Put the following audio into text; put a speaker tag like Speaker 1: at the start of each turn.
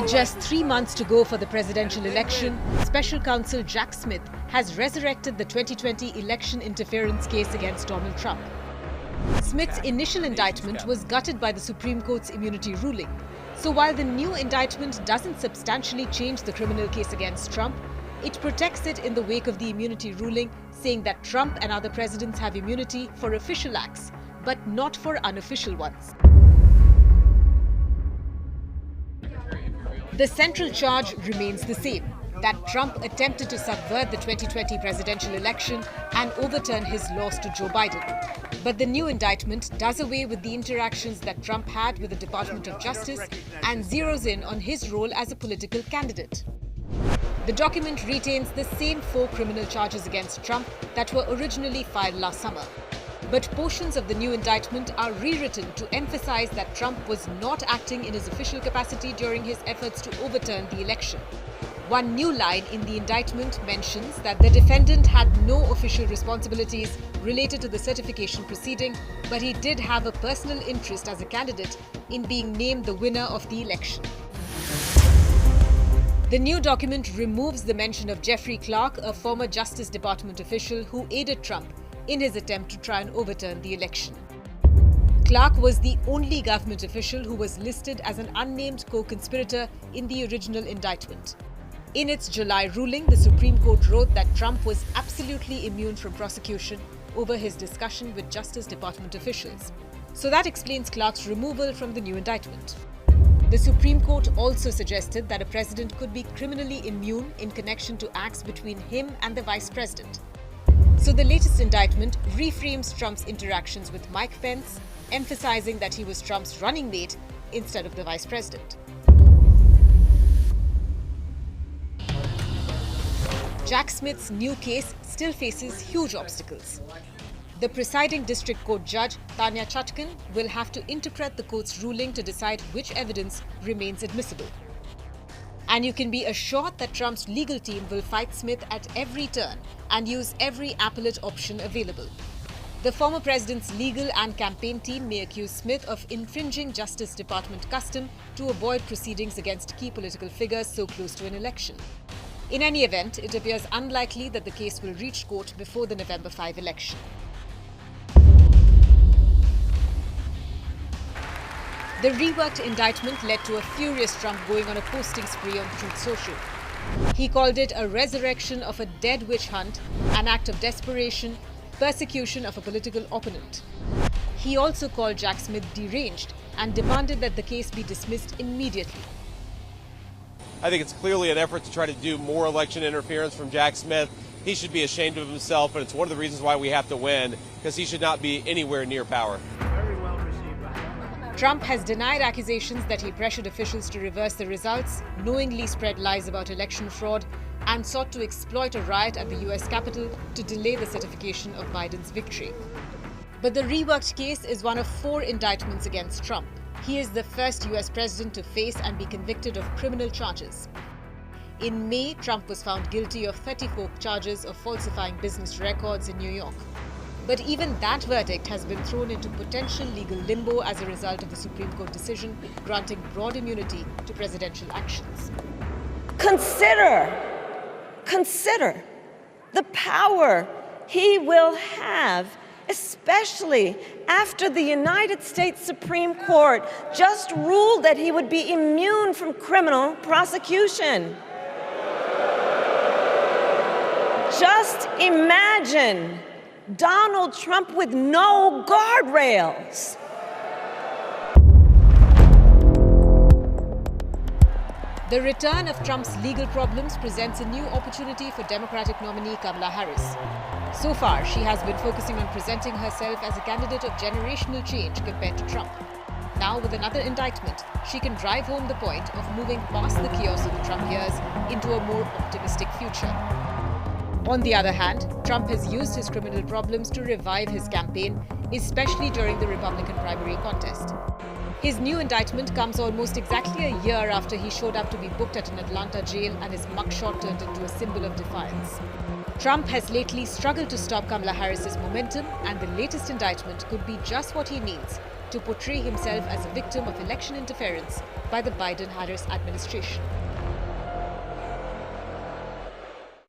Speaker 1: With just 3 months to go for the presidential election, Special Counsel Jack Smith has resurrected the 2020 election interference case against Donald Trump. Smith's initial indictment was gutted by the Supreme Court's immunity ruling. So while the new indictment doesn't substantially change the criminal case against Trump, it protects it in the wake of the immunity ruling, saying that Trump and other presidents have immunity for official acts, but not for unofficial ones. The central charge remains the same, that Trump attempted to subvert the 2020 presidential election and overturn his loss to Joe Biden. But the new indictment does away with the interactions that Trump had with the Department of Justice and zeroes in on his role as a political candidate. The document retains the same 4 criminal charges against Trump that were originally filed last summer. But portions of the new indictment are rewritten to emphasize that Trump was not acting in his official capacity during his efforts to overturn the election. One new line in the indictment mentions that the defendant had no official responsibilities related to the certification proceeding, but he did have a personal interest as a candidate in being named the winner of the election. The new document removes the mention of Jeffrey Clark, a former Justice Department official who aided Trump in his attempt to try and overturn the election. Clark was the only government official who was listed as an unnamed co-conspirator in the original indictment. In its July ruling, the Supreme Court wrote that Trump was absolutely immune from prosecution over his discussion with Justice Department officials. So that explains Clark's removal from the new indictment. The Supreme Court also suggested that a president could be criminally immune in connection to acts between him and the vice president. So the latest indictment reframes Trump's interactions with Mike Pence, emphasizing that he was Trump's running mate instead of the vice president. Jack Smith's new case still faces huge obstacles. The presiding district court judge, Tanya Chutkan, will have to interpret the court's ruling to decide which evidence remains admissible. And you can be assured that Trump's legal team will fight Smith at every turn and use every appellate option available. The former president's legal and campaign team may accuse Smith of infringing Justice Department custom to avoid proceedings against key political figures so close to an election. In any event, it appears unlikely that the case will reach court before the November 5 election. The reworked indictment led to a furious Trump going on a posting spree on Truth Social. He called it a resurrection of a dead witch hunt, an act of desperation, persecution of a political opponent. He also called Jack Smith deranged and demanded that the case be dismissed immediately.
Speaker 2: I think it's clearly an effort to try to do more election interference from Jack Smith. He should be ashamed of himself, and it's one of the reasons why we have to win, because he should not be anywhere near power.
Speaker 1: Trump has denied accusations that he pressured officials to reverse the results, knowingly spread lies about election fraud, and sought to exploit a riot at the US Capitol to delay the certification of Biden's victory. But the reworked case is one of 4 indictments against Trump. He is the first US president to face and be convicted of criminal charges. In May, Trump was found guilty of 34 charges of falsifying business records in New York. But even that verdict has been thrown into potential legal limbo as a result of the Supreme Court decision granting broad immunity to presidential actions.
Speaker 3: Consider the power he will have, especially after the United States Supreme Court just ruled that he would be immune from criminal prosecution. Just imagine Donald Trump with no guardrails.
Speaker 1: The return of Trump's legal problems presents a new opportunity for Democratic nominee Kamala Harris. So far, she has been focusing on presenting herself as a candidate of generational change compared to Trump. Now, with another indictment, she can drive home the point of moving past the chaos of the Trump years into a more optimistic future. On the other hand, Trump has used his criminal problems to revive his campaign, especially during the Republican primary contest. His new indictment comes almost exactly a year after he showed up to be booked at an Atlanta jail and his mugshot turned into a symbol of defiance. Trump has lately struggled to stop Kamala Harris's momentum, and the latest indictment could be just what he needs to portray himself as a victim of election interference by the Biden-Harris administration.